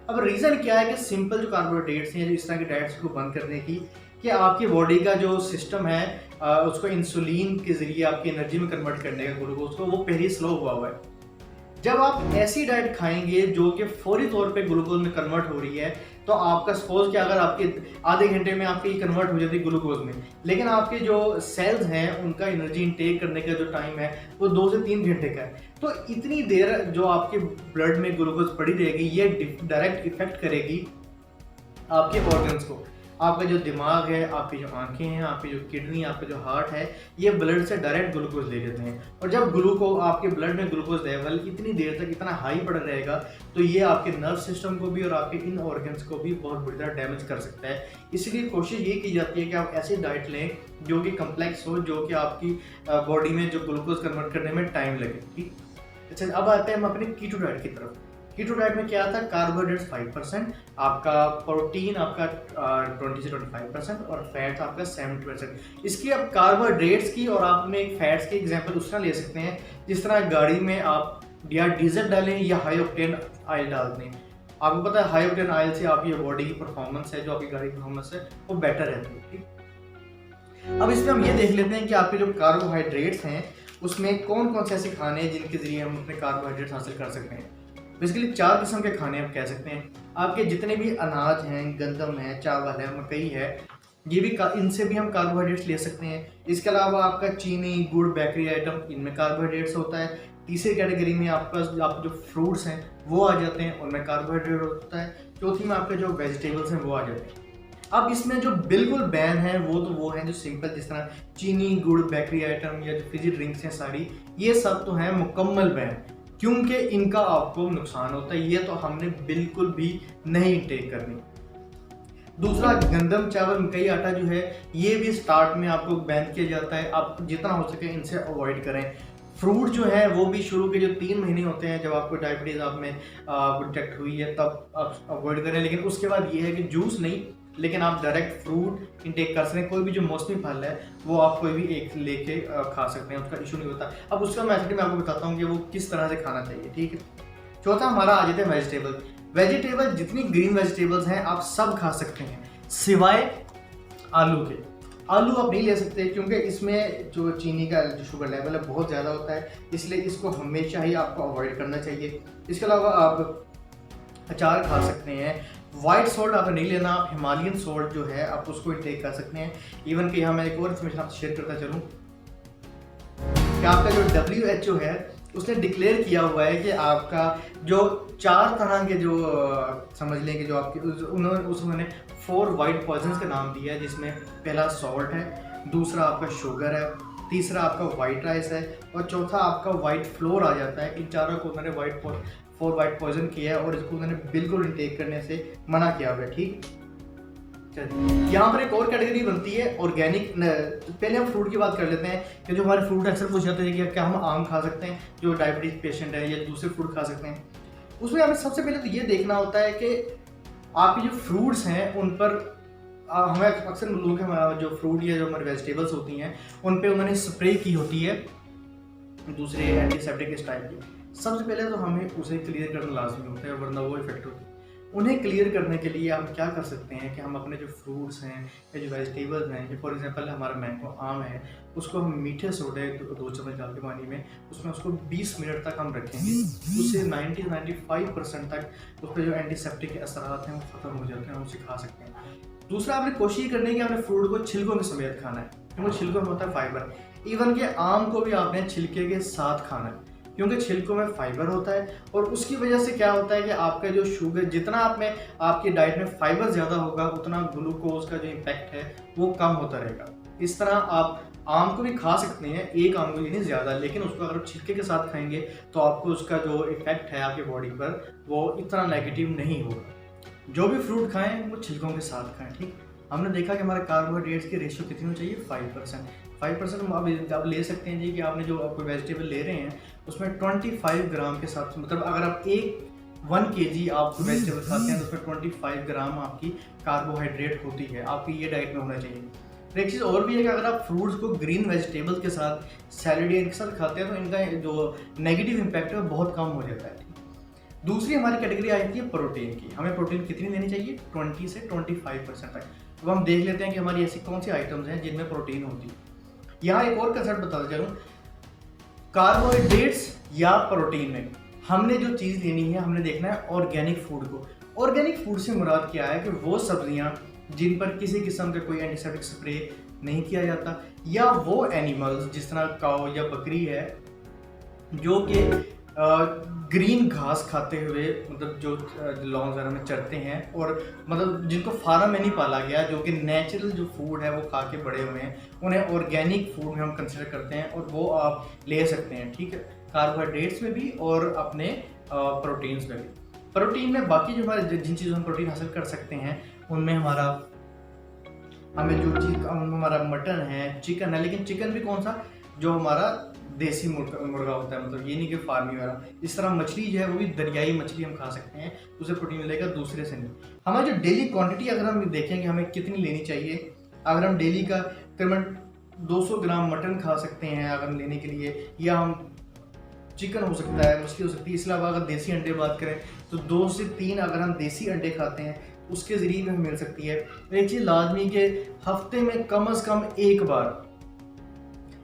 अब रीज़न क्या है कि सिंपल जो कार्बोहाइड्रेट्स हैं, जो इस तरह की डाइट्स को बंद करने की, कि आपकी बॉडी का जो सिस्टम है उसको इंसुलिन के ज़रिए आपकी एनर्जी में कन्वर्ट करने का ग्लूकोज को, वो पहले स्लो हुआ है। जब आप ऐसी डाइट खाएंगे जो कि फौरी तौर पे ग्लूकोज में कन्वर्ट हो रही है, तो आपका सपोज कि अगर आपके आधे घंटे में आपकी कन्वर्ट हो जाती है ग्लूकोज में, लेकिन आपके जो सेल्स हैं उनका एनर्जी इंटेक करने का जो टाइम है वो 2 से 3 घंटे का है, तो इतनी देर जो आपके ब्लड में ग्लूकोज पड़ी रहेगी ये डायरेक्ट इफेक्ट करेगी आपके ऑर्गन्स को। आपका जो दिमाग है, आपकी जो आंखें हैं, आपकी जो किडनी, आपका जो हार्ट है, ये ब्लड से डायरेक्ट ग्लूकोज ले लेते हैं। और जब आपके ब्लड में ग्लूकोज लेवल इतनी देर तक इतना हाई पड़ रहेगा तो ये आपके नर्व सिस्टम को भी और आपके इन ऑर्गन्स को भी बहुत बुरी तरह डैमेज कर सकता है। इसलिए कोशिश ये की जाती है कि आप ऐसी डाइट लें जो कि कम्प्लेक्स हो, जो कि आपकी बॉडी में जो ग्लूकोज कन्वर्ट करने में टाइम लगे, ठीक। अच्छा, अब आते हैं हम अपने कीटो डाइट की तरफ। कीटो डाइट में क्या था, कार्बोहाइड्रेट्स 5%, आपका प्रोटीन आपका 20 से 25% और फैट्स आपका 70%। इसकी अब कार्बोहाइड्रेट्स की और आप में फैट्स की एग्जांपल उस तरह ले सकते हैं जिस तरह गाड़ी में आप या डीजल डालें या हाई ऑक्टेन ऑयल डाल दें। आपको पता है हाई ऑक्टेन ऑयल से आपकी बॉडी की परफॉर्मेंस है, जो आपकी गाड़ी की परफॉर्मेंस है वो बेटर रहती है, ठीक। अब इसमें हम ये देख लेते हैं कि आपके जो कार्बोहाइड्रेट्स हैं उसमें कौन कौन से ऐसे खाने हैं जिनके जरिए हम अपने कार्बोहाइड्रेट्स हासिल कर सकते हैं। बेसिकली 4 किस्म के खाने आप कह सकते हैं। आपके जितने भी अनाज हैं, गंदम है, चावल है, मकई है, ये भी इनसे भी हम कार्बोहाइड्रेट्स ले सकते हैं। इसके अलावा आपका चीनी, गुड़, बेकरी आइटम, इनमें कार्बोहाइड्रेट्स होता है। तीसरी कैटेगरी में आपका जो फ्रूट्स हैं वो आ जाते हैं, उनमें कार्बोहाइड्रेट होता है। चौथी में आपके जो वेजिटेबल्स हैं वो आ जाते हैं। अब इसमें जो बिल्कुल बैन है वो है जो सिंपल, जिस तरह चीनी, गुड़, बेकरी आइटम या जो फिजी ड्रिंक्स हैं सारी, ये सब तो हैं मुकम्मल बैन, क्योंकि इनका आपको नुकसान होता है। ये तो हमने बिल्कुल भी नहीं टेक करनी। दूसरा, गंदम, चावल, मकई, आटा जो है ये भी स्टार्ट में आपको बैन किया जाता है। आप जितना हो सके इनसे अवॉइड करें। फ्रूट जो है वो भी शुरू के जो 3 महीने होते हैं जब आपको डायबिटीज़ आप में डिटेक्ट हुई है तब आप अवॉइड करें। लेकिन उसके बाद ये है कि जूस नहीं, लेकिन आप डायरेक्ट फ्रूट इंटेक कर सकते हैं। कोई भी जो मौसमी फल है वो आप कोई भी एक लेके खा सकते हैं, उसका इशू नहीं होता। अब उसका मैथड मैं आपको बताता हूँ कि वो किस तरह से खाना चाहिए, ठीक है। चौथा हमारा आ जाता है वेजिटेबल। जितनी ग्रीन वेजिटेबल्स हैं आप सब खा सकते हैं सिवाय आलू के। आलू आप नहीं ले सकते क्योंकि इसमें जो चीनी का जो शुगर लेवल है बहुत ज़्यादा होता है, इसलिए इसको हमेशा ही आपको अवॉइड करना चाहिए। इसके अलावा आप अचार खा सकते हैं। वाइट सॉल्ट आपने नहीं लेना, आप हिमालयन सॉल्ट जो है आप उसको इंटेक कर सकते हैं। इवन कि यहाँ मैं एक और इन्फॉर्मेशन आपसे शेयर करता चलूँ कि आपका जो WHO है उसने डिक्लेयर किया हुआ है कि आपका जो 4 तरह के जो समझ लें कि जो आपके उन्होंने 4 वाइट पॉइजन्स का नाम दिया है, जिसमें पहला सॉल्ट है, दूसरा आपका शुगर है, तीसरा आपका वाइट राइस है और चौथा आपका वाइट फ्लोर आ जाता है। इन चारों को उन्होंने 4 वाइट पॉइजन किया है और इसको उन्होंने बिल्कुल इंटेक करने से मना किया हुआ है, ठीक। चलिए, यहाँ पर एक और कैटेगरी बनती है ऑर्गेनिक। पहले हम फ्रूट की बात कर लेते हैं कि जो हमारे फ्रूट अक्सर पूछ जाते हैं कि क्या हम आम खा सकते हैं जो डायबिटीज पेशेंट है, या दूसरे फ्रूट खा सकते हैं। उसमें हमें सबसे पहले तो ये देखना होता है कि आपके जो फ्रूट्स हैं उन पर हमें अक्सर लोगों के जो फ्रूट या जो हमारी वेजिटेबल्स होती हैं उन पर उन्होंने स्प्रे की होती है दूसरे एंटीसेप्टिक इस टाइप की। सबसे पहले तो हमें उसे क्लियर करना लाजमी होता है, वरना वो इफेक्ट होती है। उन्हें क्लियर करने के लिए हम क्या कर सकते हैं कि हम अपने जो फ्रूट्स हैं या जो वेजिटेबल्स हैं, फॉर एग्जांपल हमारा मैंगो आम है, उसको हम मीठे सोडे 2 चम्मच डाल के पानी में उसमें उसको 20 मिनट तक हम रखेंगे। उससे 90-95% तक उस पर जो एंटीसेप्टिक के असरात हैं वो ख़त्म हो जाते हैं, हम उसे खा सकते हैं। दूसरा, आपने कोशिश करनी है कि आपने फ्रूट को छिलकों के समेत खाना है, क्योंकि छिलकों में होता है फाइबर। इवन के आम को भी आपने छिलके के साथ खाना है क्योंकि छिलकों में फाइबर होता है और उसकी वजह से क्या होता है कि आपका जो शुगर, जितना आप में आपकी डाइट में फाइबर ज़्यादा होगा उतना ग्लूकोज का जो इम्पैक्ट है वो कम होता रहेगा। इस तरह आप आम को भी खा सकते हैं, एक आम को नहीं ज़्यादा, लेकिन उसको अगर छिलके के साथ खाएंगे तो आपको उसका जो इफेक्ट है आपकी बॉडी पर वो इतना नेगेटिव नहीं होगा। जो भी फ्रूट खाएं वो छिलकों के साथ खाएं, ठीक। हमने देखा कि हमारे कार्बोहाइड्रेट्स की रेशियो कितनी होनी चाहिए, 5% आप ले सकते हैं जी कि आपने जो कोई वेजिटेबल ले रहे हैं उसमें 25 ग्राम के साथ, मतलब अगर आप 1 kg आप वेजिटेबल खाते हैं तो उसमें 25 ग्राम आपकी कार्बोहाइड्रेट होती है, आपकी ये डाइट में होना चाहिए। एक चीज़ और भी है कि अगर आप फ्रूट्स को ग्रीन वेजिटेबल्स के साथ, सैलड के साथ खाते हैं तो इनका जो नेगेटिव इम्पैक्ट है वो बहुत कम हो जाता है। दूसरी हमारी कैटेगरी आ जाती है प्रोटीन की। हमें प्रोटीन कितनी लेनी चाहिए, 20 से 25% तक। अब हम देख लेते हैं कि हमारी ऐसी कौन सी आइटम्स हैं जिनमें प्रोटीन होती है। यहाँ एक और कंसेप्ट बताता चलूँ, कार्बोहाइड्रेट्स या प्रोटीन में हमने जो चीज़ लेनी है, हमने देखना है ऑर्गेनिक फूड को। ऑर्गेनिक फूड से मुराद क्या है कि वो सब्जियाँ जिन पर किसी किस्म का कोई एंटीसेप्टिक स्प्रे नहीं किया जाता, या वो एनिमल्स जिस तरह काऊ या बकरी है जो कि ग्रीन घास खाते हुए, मतलब जो लॉन्ग वगैरह में चरते हैं और मतलब जिनको फार्म में नहीं पाला गया, जो कि नेचुरल जो फूड है वो खा के बड़े हुए हैं, उन्हें ऑर्गेनिक फूड में हम कंसिडर करते हैं और वो आप ले सकते हैं, ठीक है। कार्बोहाइड्रेट्स में भी और अपने प्रोटीन्स में भी। प्रोटीन में बाकी जो हमारे जिन चीज़ों में प्रोटीन हासिल कर सकते हैं उनमें हमें जो चीज़ हमारा मटन है, चिकन है, लेकिन चिकन भी कौन सा, जो हमारा देसी मुर्गा होता है, मतलब ये नहीं कि फार्मी वाला। इस तरह मछली जो है वो भी दरियाई मछली हम खा सकते हैं, उसे प्रोटीन मिलेगा, दूसरे से नहीं। हमारी जो डेली क्वांटिटी अगर हम देखेंगे हमें कितनी लेनी चाहिए, अगर हम डेली का तकरीबन 200 ग्राम मटन खा सकते हैं अगर लेने के लिए, या हम चिकन हो सकता है, मछली हो सकती है। इसके अलावा अगर देसी अंडे बात करें तो 2 से 3 अगर हम देसी अंडे खाते हैं उसके ज़रिए भी हमें मिल सकती है। एक चीज़ लाजमी के हफ्ते में कम से कम एक बार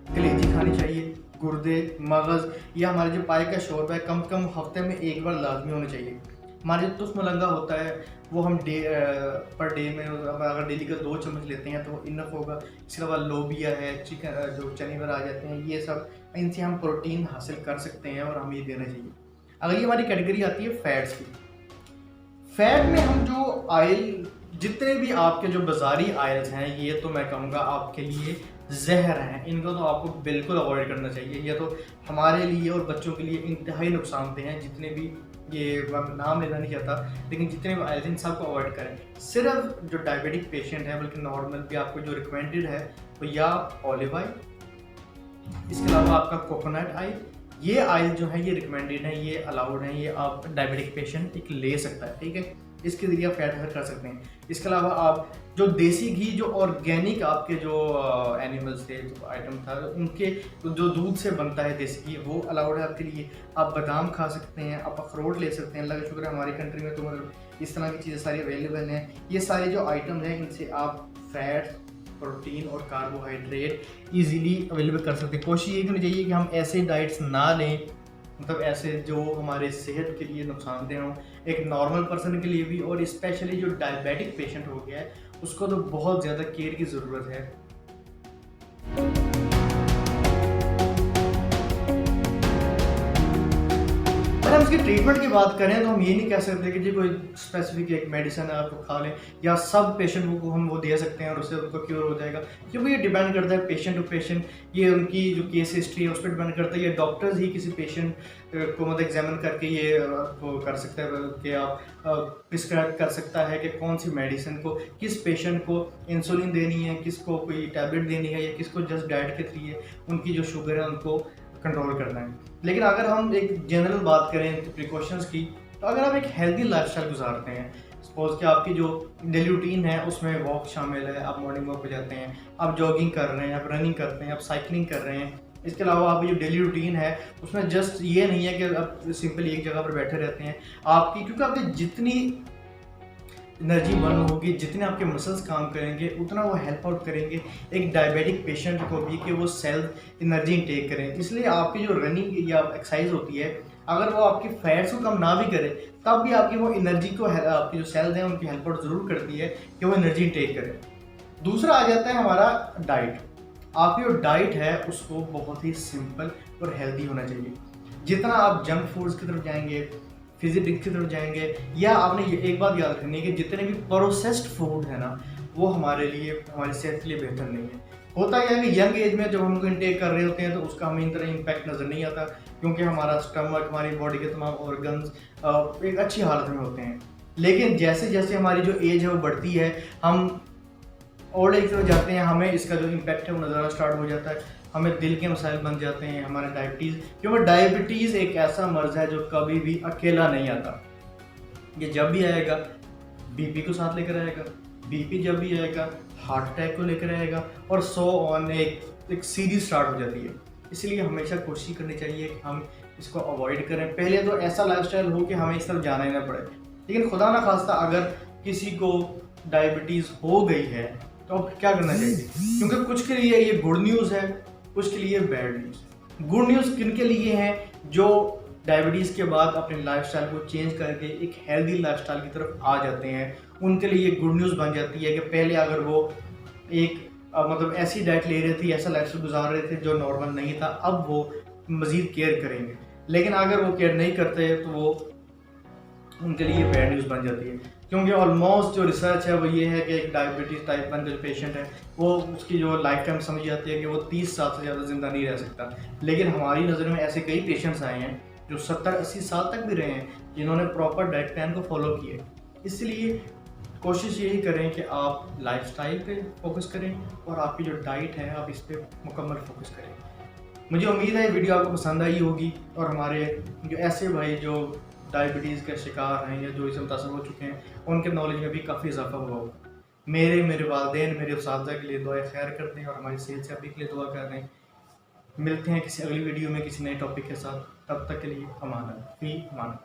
कलेजी खानी चाहिए, गुर्दे, मगज़ या हमारे जो पाए का शोरबा है कम से कम हफ्ते में एक बार लाजमी होना चाहिए। हमारे जो तुस मलंगा होता है वो हम पर डे में अगर डेली का 2 चम्मच लेते हैं तो वो इनफ होगा। इसके अलावा लोबिया है, चिकन जो चने वगैरह आ जाते हैं, ये सब इनसे हम प्रोटीन हासिल कर सकते हैं और हमें ये देना चाहिए। अगली हमारी कैटेगरी आती है फैट्स की। फैट में हम जो ऑयल, जितने भी आपके जो बाजारी ऑयल्स हैं, ये तो मैं कहूँगा आपके लिए जहर हैं, इनको तो आपको बिल्कुल अवॉइड करना चाहिए। ये तो हमारे लिए और बच्चों के लिए इंतहाई नुकसानदेह हैं। जितने भी, ये नाम लेना नहीं चाहता, लेकिन जितने भी ऑयल्स इन सबको अवॉइड करें। सिर्फ जो डायबिटिक पेशेंट है, बल्कि नॉर्मल भी आपको जो रिकमेंडेड है वो या ऑलिव ऑयल, इसके अलावा आपका कोकोनट ऑयल, ये ऑयल जो है ये रिकमेंडेड है, ये अलाउड है, ये आप डायबिटिक पेशेंट एक ले सकता है, ठीक है। इसके ज़रिए आप फैट कर सकते हैं। इसके अलावा आप जो देसी घी, जो ऑर्गेनिक आपके जो एनिमल्स थे, जो आइटम था, उनके जो दूध से बनता है देसी घी, वो अलाउड है आपके लिए। आप बादाम खा सकते हैं, आप अखरोट ले सकते हैं। अल्लाह का शुक्र है हमारी कंट्री में तो मतलब इस तरह की चीज़ें सारी अवेलेबल हैं। ये सारे जो आइटम हैं इनसे आप फैट, प्रोटीन और कार्बोहाइड्रेट इजीली अवेलेबल कर सकते हैं। कोशिश ये करनी चाहिए कि हम ऐसे डाइट्स ना लें, मतलब ऐसे जो हमारे सेहत के लिए नुकसानदेह हों, एक नॉर्मल पर्सन के लिए भी, और स्पेशली जो डायबिटिक पेशेंट हो गया है उसको तो बहुत ज़्यादा केयर की ज़रूरत है। अगर हम इसकी ट्रीटमेंट की बात करें तो हम ये नहीं कह सकते कि जी कोई स्पेसिफिक एक मेडिसिन है आपको खा लें, या सब पेशेंट को हम वो दे सकते हैं और उससे उनको क्योर हो जाएगा, क्योंकि ये डिपेंड करता है पेशेंट टू पेशेंट। ये उनकी जो केस हिस्ट्री है उस पर डिपेंड करता है। ये डॉक्टर्स ही किसी पेशेंट को मतलब एग्जामिन करके ये वो कर सकता है कि आप प्रिस्क्राइब कर सकता है कि कौन सी मेडिसिन को, किस पेशेंट को इंसुलिन देनी है, किसको कोई टैबलेट देनी है, या किसको जस्ट डाइट के थ्रू उनकी जो शुगर है उनको कंट्रोल करना है। लेकिन अगर हम एक जनरल बात करें प्रिकॉशंस की, तो अगर आप एक हेल्दी लाइफस्टाइल गुजारते हैं, सपोज कि आपकी जो डेली रूटीन है उसमें वॉक शामिल है, आप मॉर्निंग वॉक पे जाते हैं, आप जॉगिंग कर रहे हैं, आप रनिंग करते हैं, आप साइकिलिंग कर रहे हैं, इसके अलावा आप जो डेली रूटीन है उसमें जस्ट ये नहीं है कि आप सिंपली एक जगह पर बैठे रहते हैं। आपकी, क्योंकि आपकी जितनी एनर्जी बर्न होगी, जितने आपके मसल्स काम करेंगे, उतना वो हेल्प आउट करेंगे एक डायबिटिक पेशेंट को भी कि वो सेल्फ एनर्जी इंटेक करें। इसलिए आपकी जो रनिंग या एक्सरसाइज होती है, अगर वो आपकी फैट्स को कम ना भी करे, तब भी आपकी वो एनर्जी को, आपकी जो सेल्स हैं उनकी हेल्प आउट ज़रूर करती है कि वो एनर्जी इंटेक करें। दूसरा आ जाता है हमारा डाइट। आपकी जो डाइट है उसको बहुत ही सिंपल और हेल्दी होना चाहिए। जितना आप जंक फूड्स की तरफ जाएंगे, फिजी ड्रिंक्स की तरफ जाएंगे, या आपने ये एक बात याद रखनी है कि जितने भी प्रोसेस्ड फूड है ना, वो हमारे लिए, हमारी सेहत के लिए बेहतर नहीं है। होता यह है कि यंग एज में जब हम उनको इंटेक कर रहे होते हैं तो उसका हमें इन तरह इम्पैक्ट नज़र नहीं आता, क्योंकि हमारा स्टमक, हमारी बॉडी के तमाम ऑर्गन्स एक अच्छी हालत में होते हैं। लेकिन जैसे जैसे हमारी जो एज है वो बढ़ती है, हम ओल्ड एज में जाते हैं, हमें इसका जो इम्पैक्ट है वो नज़र स्टार्ट हो जाता है। हमें दिल के मसाइल बन जाते हैं, हमारा डायबिटीज़, क्योंकि डायबिटीज़ एक ऐसा मर्ज़ है जो कभी भी अकेला नहीं आता। ये जब भी आएगा बीपी को साथ लेकर आएगा, बीपी जब भी आएगा हार्ट अटैक को लेकर आएगा, और सो ऑन एक सीरीज स्टार्ट हो जाती है। इसलिए हमेशा कोशिश करनी चाहिए कि हम इसको अवॉइड करें। पहले तो ऐसा लाइफस्टाइल हो कि हमें इस तरफ जाना ही ना पड़े। लेकिन खुदा ना खास्ता अगर किसी को डायबिटीज़ हो गई है तो अब क्या करना चाहिए, क्योंकि कुछ के लिए ये गुड न्यूज़ है, कुछ के लिए बैड न्यूज़। गुड न्यूज़ किन के लिए है? जो डायबिटीज़ के बाद अपने लाइफस्टाइल को चेंज करके एक हेल्दी लाइफस्टाइल की तरफ आ जाते हैं, उनके लिए गुड न्यूज़ बन जाती है कि पहले अगर वो एक मतलब ऐसी डाइट ले रहे थे, ऐसा लाइफस्टाइल गुजार रहे थे जो नॉर्मल नहीं था, अब वो मज़ीद केयर करेंगे। लेकिन अगर वो केयर नहीं करते तो वो उनके लिए बैड न्यूज़ बन जाती है, क्योंकि ऑलमोस्ट जो रिसर्च है वो ये है कि एक डायबिटीज़ टाइप 1 का जो पेशेंट है वो, उसकी जो लाइफ टाइम समझ जाती है कि वो 30 साल से ज़्यादा ज़िंदा नहीं रह सकता। लेकिन हमारी नज़र में ऐसे कई पेशेंट्स आए हैं जो 70-80 साल तक भी रहे हैं, जिन्होंने प्रॉपर डाइट प्लान को फॉलो किया। इसलिए कोशिश यही करें कि आप लाइफस्टाइल पे फोकस करें और आपकी जो डाइट है आप इस पर मुकम्मल फोकस करें। मुझे उम्मीद है ये वीडियो आपको पसंद आई होगी, और हमारे जो ऐसे भाई जो डायबिटीज़ के शिकार हैं या जो इससे मुतासर हो चुके हैं, उनके नॉलेज में भी काफ़ी इजाफा हुआ होगा। मेरे वालिदैन, मेरे उस्ताद के लिए दुआ खैर करते हैं, और हमारी सेहत से अभी के लिए दुआ कर रहे हैं। मिलते हैं किसी अगली वीडियो में किसी नए टॉपिक के साथ। तब तक के लिए अमान।